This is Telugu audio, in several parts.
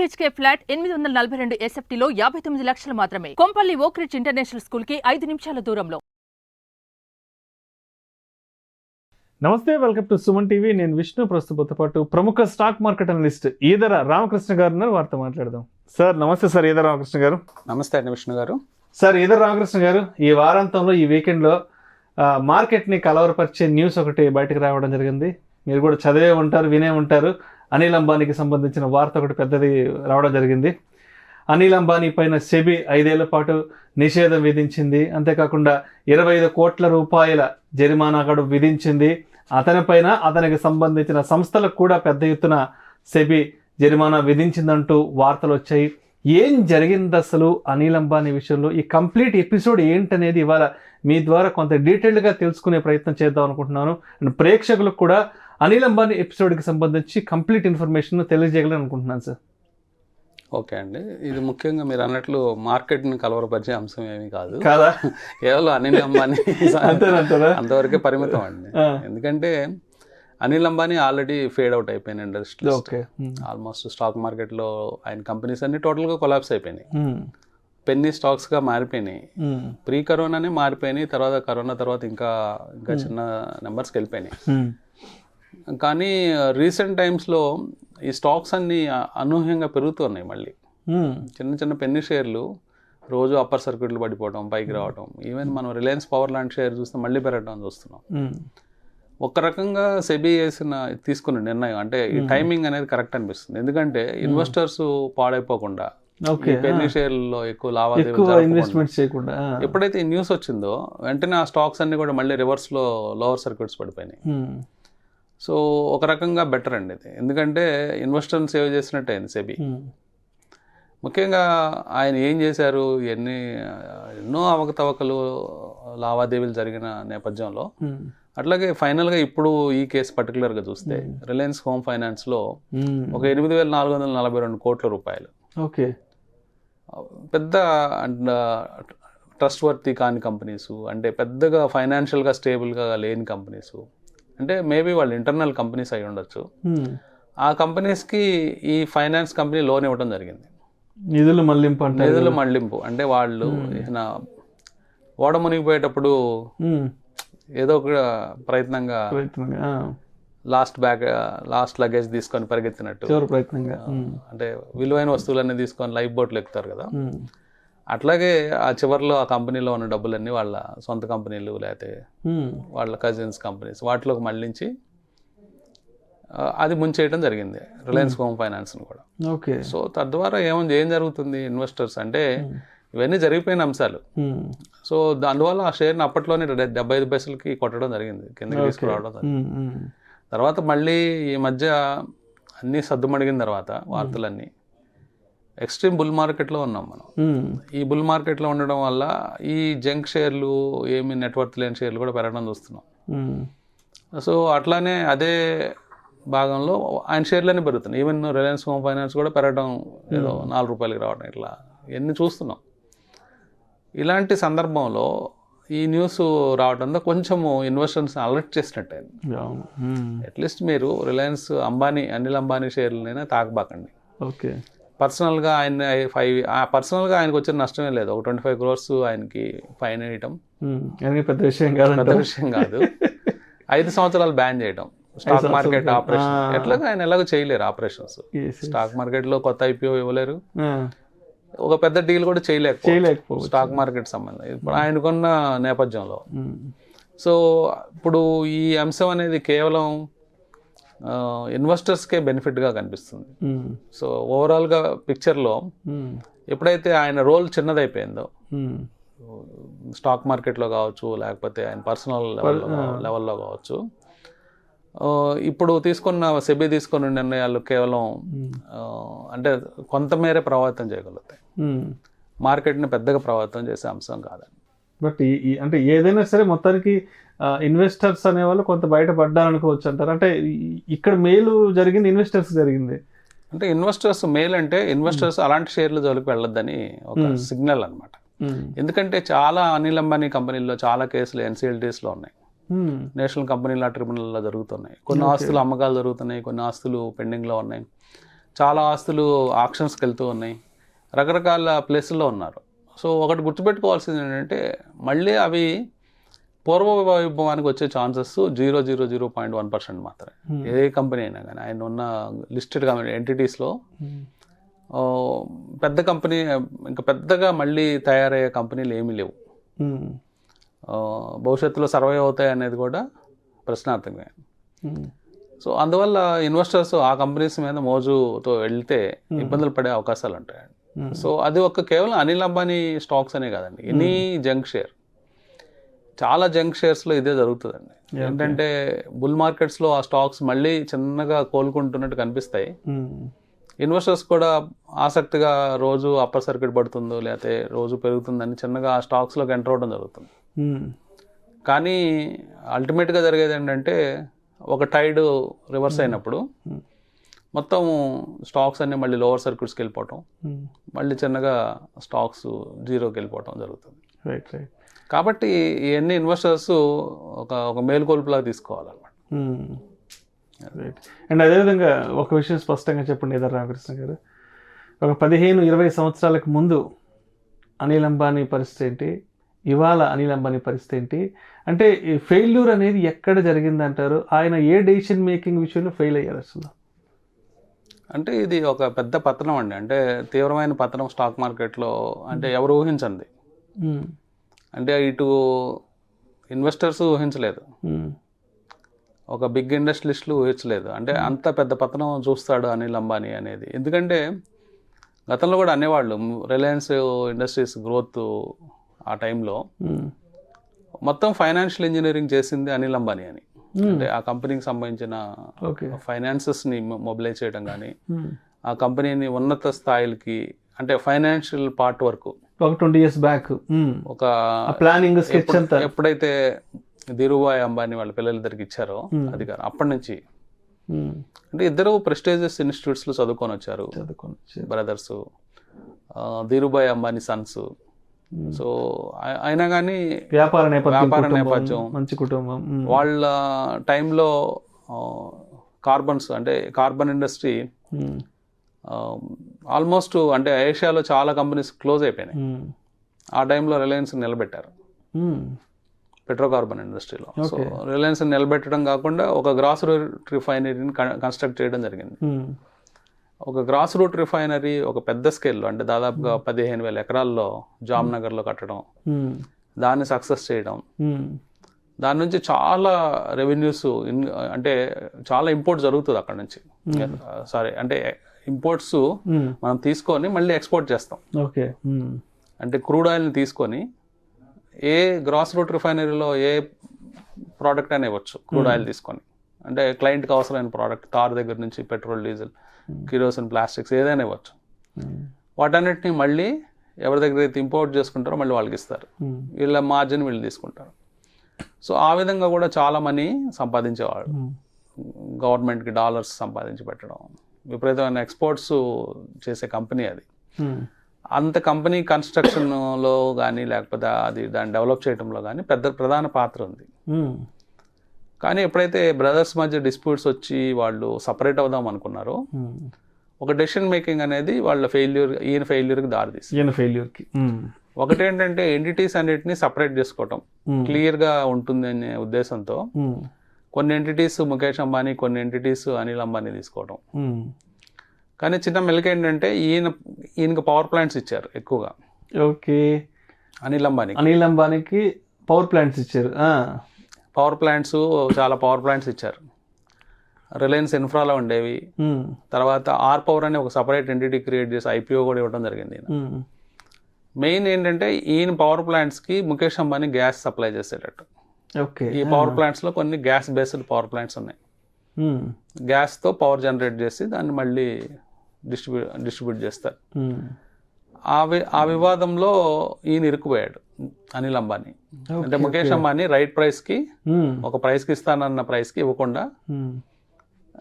BHK ఫ్లాట్ 842 SFTలో 59 లక్షలు మాత్రమే. కొంపల్లి ఓక్ రిడ్జ్ ఇంటర్నేషనల్ స్కూల్ కి 5 నిమిషాల దూరంలో. నమస్తే, వెల్కమ్ టు సుమన్ టీవీ. నేను విష్ణు. ప్రస్తుతంతో పాటు ప్రముఖ stock market analyst Eedara Ramakrishna గారు ఉన్నారు. వారితో మాట్లాడదాం. సార్ నమస్తే. సార్ ఈదర రామకృష్ణ గారు. నమస్తే అండి విష్ణు గారు. సార్ ఈదర రామకృష్ణ గారు, ఈ వారాంతంలో ఈ వీకెండ్లో మార్కెట్ని కలవరపరిచే న్యూస్ ఒకటి బయటకు రావడం జరిగింది. మీరు కూడా చదివే ఉంటారు, వినే ఉంటారు. అనిల్ అంబానీకి సంబంధించిన వార్త ఒకటి పెద్దది రావడం జరిగింది. అనిల్ అంబానీ పైన సెబీ 5 ఏళ్ల పాటు నిషేధం విధించింది. అంతేకాకుండా 25 కోట్ల రూపాయల జరిమానా కూడా విధించింది. అతనిపైన అతనికి సంబంధించిన సంస్థలకు కూడా పెద్ద ఎత్తున సెబీ జరిమానా విధించిందంటూ వార్తలు వచ్చాయి. ఏం జరిగింది అసలు అనిల్ అంబానీ విషయంలో? ఈ కంప్లీట్ ఎపిసోడ్ ఏంటనేది ఇవాళ మీ ద్వారా కొంత డీటెయిల్డ్గా తెలుసుకునే ప్రయత్నం చేద్దాం అనుకుంటున్నాను. అండ్ ప్రేక్షకులకు కూడా అనిల్ అంబానీ ఎపిసోడ్కి సంబంధించి కంప్లీట్ ఇన్ఫర్మేషన్ తెలియజేయగలని అనుకుంటున్నాను సార్. ఓకే అండి, ఇది ముఖ్యంగా మీరు అన్నట్లు మార్కెట్ని కలవరపరిచే అంశం ఏమీ కాదు. కాదా? కేవలం అనిల్ అంబానీ అంతవరకే పరిమితం అండి. ఎందుకంటే Anil Ambani already fade out అయిపోయిన ఇండస్ట్రీ. ఆల్మోస్ట్ స్టాక్ మార్కెట్లో ఆయన కంపెనీస్ అన్ని టోటల్గా కొలాప్స్ అయిపోయినాయి. పెన్నీ స్టాక్స్గా మారిపోయినాయి. ప్రీ కరోనానే మారిపోయినాయి. కరోనా తర్వాత ఇంకా చిన్న నెంబర్స్కి వెళ్ళిపోయినాయి. కానీ రీసెంట్ టైమ్స్లో ఈ స్టాక్స్ అన్నీ అనూహ్యంగా పెరుగుతున్నాయి. మళ్ళీ చిన్న చిన్న పెన్నీ షేర్లు రోజు అప్పర్ సర్క్యూట్లు పడిపోవడం, పైకి రావడం. ఈవెన్ మనం రిలయన్స్ పవర్ లాంటి షేర్ చూస్తే మళ్ళీ పెరగడం చూస్తున్నాం. ఒక రకంగా సెబీ తీసుకున్న నిర్ణయం అంటే ఈ టైమింగ్ అనేది కరెక్ట్ అనిపిస్తుంది. ఎందుకంటే ఇన్వెస్టర్స్ పాడైపోకుండా, పెన్నీ షేర్లలో ఎక్కువ లావాదేవీలు చేయకుండా ఎప్పుడైతే ఈ న్యూస్ వచ్చిందో వెంటనే ఆ స్టాక్స్ అన్ని కూడా మళ్ళీ రివర్స్లో లోవర్ సర్క్యూట్స్ పడిపోయినాయి. సో ఒక రకంగా బెటర్ అండి ఇది. ఎందుకంటే ఇన్వెస్టర్ని సేవ్ చేసినట్టు అయింది సెబీ. ముఖ్యంగా ఆయన ఏం చేశారు, ఎన్నో అవకతవకలు లావాదేవీలు జరిగిన నేపథ్యంలో, అట్లాగే ఫైనల్గా ఇప్పుడు ఈ కేసు పర్టికులర్గా చూస్తే రిలయన్స్ హోమ్ ఫైనాన్స్లో ఒక 8,442 కోట్ల రూపాయలు. ఓకే, పెద్ద ట్రస్ట్ వర్తీ కాని కంపెనీసు, అంటే పెద్దగా ఫైనాన్షియల్గా స్టేబుల్గా లేని కంపెనీసు, అంటే మేబీ వాళ్ళు ఇంటర్నల్ కంపెనీస్ అయి ఉండొచ్చు. ఆ కంపెనీస్కి ఈ ఫైనాన్స్ కంపెనీ లోన్ ఇవ్వడం జరిగింది. నిధులు మళ్లింపు అంటే వాళ్ళు ఓడ మునిగిపోయేటప్పుడు ఏదో ఒక ప్రయత్నంగా లాస్ట్ లగేజ్ తీసుకొని పరిగెత్తినట్టు ప్రయత్నంగా, అంటే విలువైన వస్తువులన్నీ తీసుకొని లైఫ్ బోట్లు ఎక్కుతారు కదా, అట్లాగే ఆ చివరిలో ఆ కంపెనీలో ఉన్న డబ్బులన్నీ వాళ్ళ సొంత కంపెనీలు లేకపోతే వాళ్ళ కజిన్స్ కంపెనీస్ వాటిలోకి మళ్ళించి అది ముంచేయడం జరిగింది రిలయన్స్ హోమ్ ఫైనాన్స్ని కూడా. ఓకే, సో తద్వారా ఏం జరుగుతుంది, ఇన్వెస్టర్స్ అంటే ఇవన్నీ జరిగిపోయిన అంశాలు. సో అందువల్ల ఆ షేర్ని అప్పట్లోనే 75 పైసలకి కొట్టడం జరిగింది, కిందకి తీసుకురావడం జరిగింది. తర్వాత మళ్ళీ ఈ మధ్య అన్నీ సద్దుమడిగిన తర్వాత వార్తలన్నీ ఎక్స్ట్రీమ్ బుల్ మార్కెట్లో ఉన్నాం మనం. ఈ బుల్ మార్కెట్లో ఉండడం వల్ల ఈ జంక్ షేర్లు, ఏమి నెట్వర్త్ లేని షేర్లు కూడా పెరగడం చూస్తున్నాం. సో అట్లానే అదే భాగంలో ఆయన షేర్లన్నీ పెరుగుతున్నాయి. ఈవెన్ రిలయన్స్ హోమ్ ఫైనాన్స్ కూడా పెరగడం, ఏదో 4 రూపాయలకి రావడం, ఇట్లా ఇవన్నీ చూస్తున్నాం. ఇలాంటి సందర్భంలో ఈ న్యూస్ రావడంతో కొంచెము ఇన్వెస్టర్స్ అలర్ట్ చేసినట్టు. అట్లీస్ట్ మీరు రిలయన్స్ అనిల్ అంబానీ షేర్లనైనా తాకబాకండి. ఓకే, పర్సనల్గా ఆయనకు వచ్చిన నష్టమే లేదు. ఒక 25 crores ఆయనకి ఫైన్ వేయటం పెద్ద విషయం కాదు. 5 సంవత్సరాలు బ్యాన్ చేయడం స్టాక్ మార్కెట్ ఆపరేషన్. ఎట్లాగో ఆయన ఎలాగో చేయలేరు ఆపరేషన్స్. స్టాక్ మార్కెట్లో కొత్త IPO ఇవ్వలేరు, ఒక పెద్ద డీల్ కూడా చేయలేకపో స్టాక్ మార్కెట్ సంబంధం ఇప్పుడు ఆయనకున్న నేపథ్యంలో. సో ఇప్పుడు ఈ అంశం అనేది కేవలం ఇన్వెస్టర్స్కే బెనిఫిట్గా కనిపిస్తుంది. సో ఓవరాల్గా పిక్చర్లో ఎప్పుడైతే ఆయన రోల్ చిన్నదైపోయిందో, స్టాక్ మార్కెట్లో కావచ్చు లేకపోతే ఆయన పర్సనల్ లెవెల్లో కావచ్చు, ఇప్పుడు సెబీ తీసుకున్న నిర్ణయాలు కేవలం అంటే కొంతమేరే ప్రభావితం చేయగలుగుతాయి, మార్కెట్ని పెద్దగా ప్రభావితం చేసే అంశం కాదండి. బట్ అంటే ఏదైనా సరే మొత్తానికి ఇన్వెస్టర్స్ అనేవాళ్ళు కొంత బయటపడ్డారనుకోవచ్చు అంటారు. అంటే ఇక్కడ మేలు జరిగింది, ఇన్వెస్టర్స్ జరిగింది. అంటే ఇన్వెస్టర్స్ మేలు అంటే ఇన్వెస్టర్స్ అలాంటి షేర్ల జోలికి వెళ్ళొద్దని ఒక సిగ్నల్ అనమాట. ఎందుకంటే చాలా అనిల్ అంబానీ కంపెనీల్లో చాలా కేసులు NCLTsలో ఉన్నాయి, నేషనల్ కంపెనీ లా ట్రిబ్యునల్లో జరుగుతున్నాయి. కొన్ని ఆస్తులు అమ్మకాలు జరుగుతున్నాయి, కొన్ని ఆస్తులు పెండింగ్లో ఉన్నాయి. చాలా ఆస్తులు ఆక్షన్స్కి వెళ్తూ ఉన్నాయి, రకరకాల ప్లేసుల్లో ఉన్నారు. సో ఒకటి గుర్తుపెట్టుకోవాల్సింది ఏంటంటే మళ్ళీ అవి పూర్వ వైభవానికి వచ్చే ఛాన్సెస్ 0.1% మాత్రమే. ఏ కంపెనీ అయినా కానీ ఆయన ఉన్న లిస్టెడ్ కంపెనీ ఎంటిటీస్లో పెద్ద కంపెనీ ఇంకా పెద్దగా మళ్ళీ తయారయ్యే కంపెనీలు ఏమీ లేవు. భవిష్యత్తులో సర్వైవ్ అవుతాయి అనేది కూడా ప్రశ్నార్థకమే. సో అందువల్ల ఇన్వెస్టర్స్ ఆ కంపెనీస్ మీద మోజుతో వెళ్తే ఇబ్బందులు పడే అవకాశాలు ఉంటాయండి. సో అది కేవలం అనిల్ అంబానీ స్టాక్స్ అనే కాదండి, ఎనీ జంక్ షేర్, చాలా జంక్ షేర్స్లో ఇదే జరుగుతుందండి. ఏంటంటే బుల్ మార్కెట్స్లో ఆ స్టాక్స్ మళ్ళీ చిన్నగా కోలుకుంటున్నట్టు కనిపిస్తాయి. ఇన్వెస్టర్స్ కూడా ఆసక్తిగా రోజు అప్పర్ సర్క్యూట్ పడుతుందో లేకపోతే రోజు పెరుగుతుందని చిన్నగా ఆ స్టాక్స్లోకి ఎంటర్ అవ్వడం జరుగుతుంది. కానీ అల్టిమేట్గా జరిగేది ఏంటంటే ఒక టైడ్ రివర్స్ అయినప్పుడు మొత్తం స్టాక్స్ అన్నీ మళ్ళీ లోవర్ సర్క్యూట్స్కి వెళ్ళిపోవటం, మళ్ళీ చిన్నగా స్టాక్స్ జీరోకి వెళ్ళిపోవటం జరుగుతుంది. Right right. కాబట్టి ఇవన్నీ ఇన్వెస్టర్స్ ఒక మేలుకొల్పులాగా తీసుకోవాలన్నమాట. రైట్. అండ్ అదేవిధంగా ఒక విషయం స్పష్టంగా చెప్పండి ఇద్దరు రామకృష్ణ గారు, ఒక 15-20 సంవత్సరాలకు ముందు అనిల్ అంబానీ పరిస్థితి ఏంటి, ఇవాళ అనిల్ అంబానీ పరిస్థితి ఏంటి, అంటే ఈ ఫెయిల్యూర్ అనేది ఎక్కడ జరిగిందంటారు? ఆయన ఏ డెసిషన్ మేకింగ్ విషయంలో ఫెయిల్ అయ్యారు అసలు? అంటే ఇది ఒక పెద్ద పతనం అండి, అంటే తీవ్రమైన పతనం స్టాక్ మార్కెట్లో, అంటే ఎవరు ఊహించండి. అంటే ఇటు ఇన్వెస్టర్స్ ఊహించలేదు, ఒక బిగ్ ఇండస్ట్రియలిస్టులు ఊహించలేదు, అంటే అంత పెద్ద పతనం చూస్తాడు అనిల్ అంబానీ అనేది. ఎందుకంటే గతంలో కూడా అనేవాళ్ళు రిలయన్స్ ఇండస్ట్రీస్ గ్రోత్ ఆ టైంలో మొత్తం ఫైనాన్షియల్ ఇంజనీరింగ్ చేసింది అనిల్ అంబానీ అని. అంటే ఆ కంపెనీకి సంబంధించిన ఫైనాన్సెస్ని మొబిలైజ్ చేయడం కానీ ఆ కంపెనీని ఉన్నత స్థాయిలకి, అంటే ఫైనాన్షియల్ పార్ట్ వరకు ఒక 20 years బ్యాక్ ఒక ప్లానింగ్ స్కెచ్ అంతా ఎప్పుడైతే ధీరుభాయ్ అంబానీ వాళ్ళ పిల్లలిద్దరికి ఇచ్చారో అధికారం, అప్పటి నుంచి అంటే ఇద్దరు ప్రెస్టీజియస్ ఇన్స్టిట్యూట్స్లో చదువుకొని వచ్చారు brothers, Dhirubhai Ambani Sons. So అయినా కానీ వ్యాపార నేపథ్యం, మంచి కుటుంబం. వాళ్ళ టైంలో కార్బన్స్, అంటే కార్బన్ ఇండస్ట్రీ ఆల్మోస్ట్, అంటే ఏషియాలో చాలా కంపెనీస్ క్లోజ్ అయిపోయినాయి. ఆ టైంలో రిలయన్స్ నిలబెట్టారు పెట్రోకార్బన్ ఇండస్ట్రీలో. సో రిలయన్స్ నిలబెట్టడం కాకుండా ఒక గ్రాస్ రూట్ రిఫైనరీని కన్స్ట్రక్ట్ చేయడం జరిగింది. ఒక గ్రాస్ రూట్ రిఫైనరీ ఒక పెద్ద స్కేల్లో, అంటే దాదాపుగా 15,000 ఎకరాల్లో జామ్నగర్లో కట్టడం, దాన్ని సక్సెస్ చేయడం, దాని నుంచి చాలా రెవెన్యూస్, అంటే చాలా ఇంపోర్ట్ జరుగుతుంది అక్కడ నుంచి. సారీ, అంటే ఇంపోర్ట్స్ మనం తీసుకొని మళ్ళీ ఎక్స్పోర్ట్ చేస్తాం. ఓకే. అంటే క్రూడ్ ఆయిల్ని తీసుకొని ఏ గ్రాస్ రూట్ రిఫైనరీలో ఏ ప్రోడక్ట్ అయినా ఇవ్వచ్చు, క్రూడ్ ఆయిల్ తీసుకొని, అంటే క్లయింట్కి అవసరమైన ప్రోడక్ట్, తార్ దగ్గర నుంచి పెట్రోల్, డీజిల్, కిరోసిన్, ప్లాస్టిక్స్ ఏదైనా ఇవ్వచ్చు. వాటన్నిటిని మళ్ళీ ఎవరి దగ్గర అయితే ఇంపోర్ట్ చేసుకుంటారో మళ్ళీ వాళ్ళకి ఇస్తారు, వీళ్ళ మార్జిన్ వీళ్ళు తీసుకుంటారు. సో ఆ విధంగా కూడా చాలా మనీ సంపాదించేవాళ్ళు, గవర్నమెంట్కి డాలర్స్ సంపాదించి పెట్టడం, విపరీతమైన ఎక్స్పోర్ట్స్ చేసే కంపెనీ అది. అంత కంపెనీ కన్స్ట్రక్షన్లో కానీ లేకపోతే దాన్ని డెవలప్ చేయడంలో కానీ ప్రధాన పాత్ర ఉంది. కానీ ఎప్పుడైతే బ్రదర్స్ మధ్య డిస్ప్యూట్స్ వచ్చి వాళ్ళు సపరేట్ అవుదాం అనుకున్నారో, ఒక డెసిషన్ మేకింగ్ అనేది వాళ్ళ ఈయన ఫెయిల్యూర్కి దారితీసింది. ఒకటేంటంటే ఎంటిటీస్ అన్నిటిని సపరేట్ చేసుకోవటం క్లియర్గా ఉంటుంది అనే ఉద్దేశంతో కొన్ని ఎంటిటీస్ ముఖేష్ అంబానీ, కొన్ని ఎంటిటీస్ అనిల్ అంబానీ తీసుకోవడం. కానీ చిన్న మెలిక ఏంటంటే ఈయనకి పవర్ ప్లాంట్స్ ఇచ్చారు ఎక్కువగా. ఓకే. అనిల్ అంబానీకి పవర్ ప్లాంట్స్ ఇచ్చారు. చాలా పవర్ ప్లాంట్స్ ఇచ్చారు. రిలయన్స్ ఇన్ఫ్రాలో ఉండేవి. తర్వాత ఆర్ పవర్ అనే ఒక సపరేట్ ఎంటిటీ క్రియేట్ చేసి IPO కూడా ఇవ్వడం జరిగింది. మెయిన్ ఏంటంటే ఈయన పవర్ ప్లాంట్స్కి ముఖేష్ అంబానీ గ్యాస్ సప్లై చేసేటట్టు. ఈ పవర్ ప్లాంట్స్లో కొన్ని గ్యాస్ బేస్డ్ పవర్ ప్లాంట్స్ ఉన్నాయి. గ్యాస్తో పవర్ జనరేట్ చేసి దాన్ని మళ్ళీ డిస్ట్రిబ్యూట్ చేస్తారు. ఆ వివాదంలో ఈయన ఇరుక్కుపోయాడు అనిల్ అంబానీ. అంటే ముఖేష్ అంబానీ రైట్ ప్రైస్కి, ఒక ప్రైస్కి ఇస్తానన్న ప్రైస్కి ఇవ్వకుండా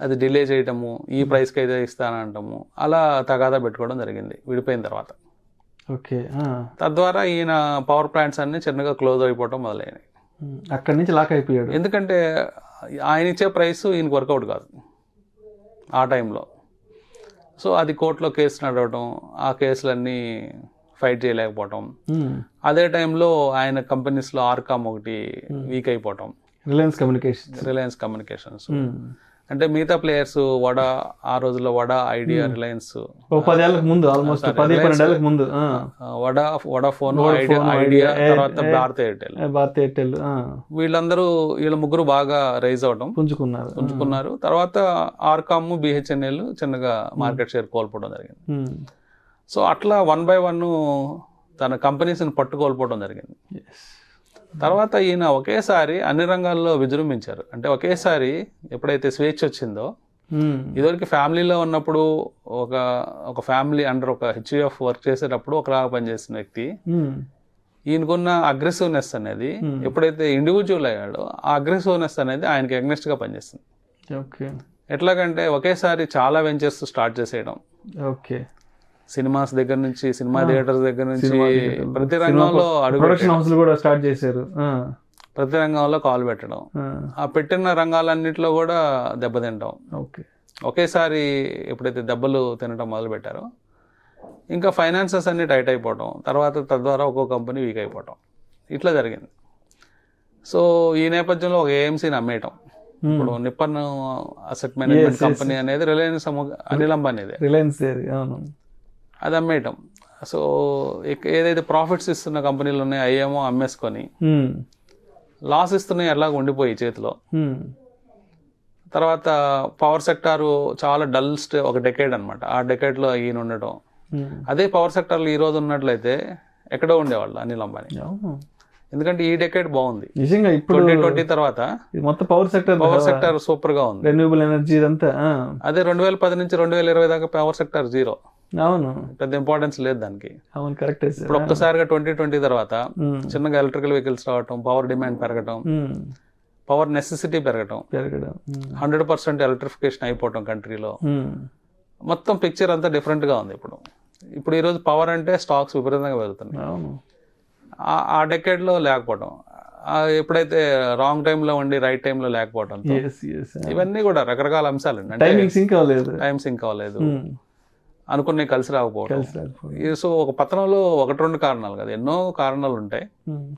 అది డిలే చేయటము, ఈ ప్రైస్కి అయితే ఇస్తానంటాము, అలా తగాదా పెట్టుకోవడం జరిగింది విడిపోయిన తర్వాత. ఓకే. తద్వారా ఈయన పవర్ ప్లాంట్స్ అన్ని చిన్నగా క్లోజ్ అయిపోవటం మొదలైనవి. అక్కడి నుంచి లాక్ అయిపోయాడు. ఎందుకంటే ఆయన ఇచ్చే ప్రైస్ ఈయనకు వర్కౌట్ కాదు ఆ టైంలో. సో అది కోర్టులో కేసు నడవటం, ఆ కేసులన్నీ ఫైట్ చేయలేకపోవటం. అదే టైంలో ఆయన కంపెనీస్లో ఆర్కామ్ ఒకటి వీక్ అయిపోవటం, రిలయన్స్ కమ్యూనికేషన్స్. అంటే మిగతా ప్లేయర్స్ వడా, ఆ రోజుల్లో వడా, ఐడియా, రిలయన్స్ 10 ఏళ్ళకి ముందు, ఆల్మోస్ట్ 10-12 ఏళ్ళకి ముందు వడాఫోన్, ఐడియా, తర్వాత భారత్ ఎయిర్టెల్, వీళ్ళ ముగ్గురు బాగా రైజ్ అవడం, పుంజుకున్నారు. తర్వాత ఆర్కామ్, బిహెచ్ఎన్ఎల్ చిన్నగా మార్కెట్ షేర్ కోల్పోవడం జరిగింది. సో అట్లా 1 by 1 తన కంపెనీస్ని పట్టుకోల్పోవడం జరిగింది. తర్వాత ఈయన ఒకేసారి అన్ని రంగాల్లో విజృంభించారు. అంటే ఒకేసారి ఎప్పుడైతే స్వేచ్ఛ వచ్చిందో, ఇదివరకు ఫ్యామిలీలో ఉన్నప్పుడు ఒక ఫ్యామిలీ అండర్ ఒక హెచ్యుఎఫ్ వర్క్ చేసేటప్పుడు ఒకలాగా పనిచేసిన వ్యక్తి, ఈయనకున్న అగ్రెసివ్నెస్ అనేది ఎప్పుడైతే ఇండివిజువల్ అయ్యాడో, ఆ అగ్రెసివ్నెస్ అనేది ఆయనకి అగ్నెస్ట్ గా పనిచేస్తుంది. ఎట్లాగంటే ఒకేసారి చాలా వెంచర్స్ స్టార్ట్ చేసేయడం, సినిమాస్ దగ్గర నుంచి, సినిమా థియేటర్స్ దగ్గర నుంచి ప్రతి రంగంలో స్టార్ట్ చేశారు. ప్రతి రంగంలో కాలు పెట్టడం, ఆ పెట్టిన రంగాలన్నింటిలో కూడా దెబ్బతింటాం. ఒకేసారి ఎప్పుడైతే దెబ్బలు తినడం మొదలు పెట్టారో, ఇంకా ఫైనాన్సెస్ అన్ని టైట్ అయిపోవడం, తర్వాత తద్వారా ఒక్కో కంపెనీ వీక్ అయిపోవటం, ఇట్లా జరిగింది. సో ఈ నేపథ్యంలో ఒక ఏఎంసీని అమ్మేయటం. ఇప్పుడు నిప్పన్ అసెట్ మేనేజ్మెంట్ కంపెనీ అనేది రిలయన్స్ అనిల్ అంబానీదే, అది అమ్మేయటం. సో ఏదైతే ప్రాఫిట్స్ ఇస్తున్న కంపెనీలు ఉన్నాయో అయ్యేమో అమ్మేసుకొని, లాస్ ఇస్తున్నాయి ఎలాగ ఉండిపోయి చేతిలో. తర్వాత పవర్ సెక్టారు చాలా డల్ ఒక డెకేడ్ అనమాట. ఆ డెకేడ్లో ఈయన ఉండటం, అదే పవర్ సెక్టార్లో ఈ రోజు ఉన్నట్లయితే ఎక్కడో ఉండేవాళ్ళు అనిల్ అంబానీ. ఎందుకంటే ఈ డెకేడ్ బాగుంది నిజంగా. ఇప్పుడు 2020 తర్వాత మొత్తం పవర్ సెక్టర్ సూపర్ గా ఉంది, రెన్యూబుల్ ఎనర్జీ అంతా. అదే 2010 నుంచి 2020 దాకా పవర్ సెక్టర్ జీరో. అవును, పెద్ద ఇంపార్టెన్స్ లేదు దానికి. అవును, కరెక్ట్. ఇప్పుడు ఒక్కసారిగా 2020 తర్వాత చిన్నగా ఎలక్ట్రికల్ వెహికల్స్ రావటం, పవర్ డిమాండ్ పెరగటం, పవర్ నెసెసిటీ పెరగటం, 100% ఎలక్ట్రిఫికేషన్ అయిపోవటం కంట్రీలో, మొత్తం పిక్చర్ అంతా డిఫరెంట్ గా ఉంది. ఇప్పుడు ఈరోజు పవర్ అంటే స్టాక్స్ విపరీతంగా పెరుగుతున్నాయి. ఆ డెకేడ్ లో లేకపోవడం, ఎప్పుడైతే రాంగ్ టైంలో ఉండి రైట్ టైంలో లేకపోవడం, ఇవన్నీ కూడా రకరకాల అంశాలు. టైం సింక్ అవ్వలేదు, అనుకునే కలిసి రాకపోవడం. సో ఒక పతనంలో 1-2 కారణాలు కదా, ఎన్నో కారణాలు ఉంటాయి.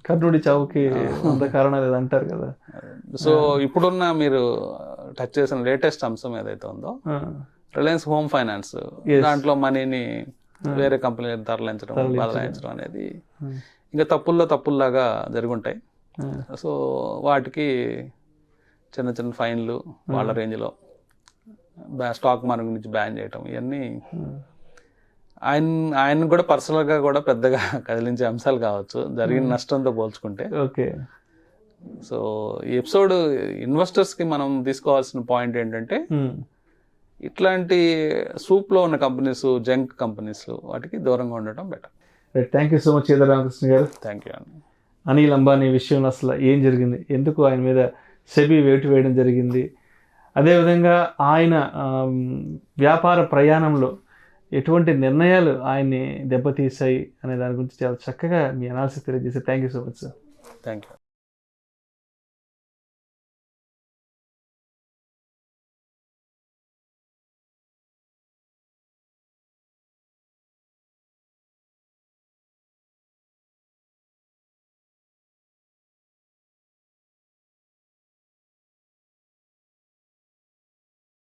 కర్ణుడి చావుకి కారణాలు అంటారు కదా. సో ఇప్పుడున్న మీరు టచ్ చేసిన లేటెస్ట్ అంశం ఏదైతే ఉందో, రిలయన్స్ హోమ్ ఫైనాన్స్, దాంట్లో మనీని వేరే కంపెనీలు తరలించడం, బదలాయించడం అనేది ఇంకా తప్పుల్లాగా జరుగుంటాయి. సో వాటికి చిన్న చిన్న ఫైన్లు వాళ్ళ రేంజ్లో, స్టాక్ మార్కెట్ నుంచి బ్యాన్ చేయటం, ఇవన్నీ ఆయన కూడా పర్సనల్గా కూడా పెద్దగా కదిలించే అంశాలు కావచ్చు జరిగిన నష్టంతో పోల్చుకుంటే. సో ఈ ఎపిసోడ్ ఇన్వెస్టర్స్కి మనం తీసుకోవాల్సిన పాయింట్ ఏంటంటే, ఇట్లాంటి సూప్లో ఉన్న కంపెనీస్, జంక్ కంపెనీస్, వాటికి దూరంగా ఉండటం better. Thank you so much Ramakrishna garu. Thank you అండి. అనిల్ అంబానీ విషయంలో అసలు ఏం జరిగింది, ఎందుకు ఆయన మీద సెబీ వేటు వేయడం జరిగింది, అదేవిధంగా ఆయన వ్యాపార ప్రయాణంలో ఎటువంటి నిర్ణయాలు ఆయన్ని దెబ్బతీసాయి అనే దాని గురించి చాలా చక్కగా మీ అనాలిసిస్ తెలియజేశారు. Thank you so much sir. Thank you.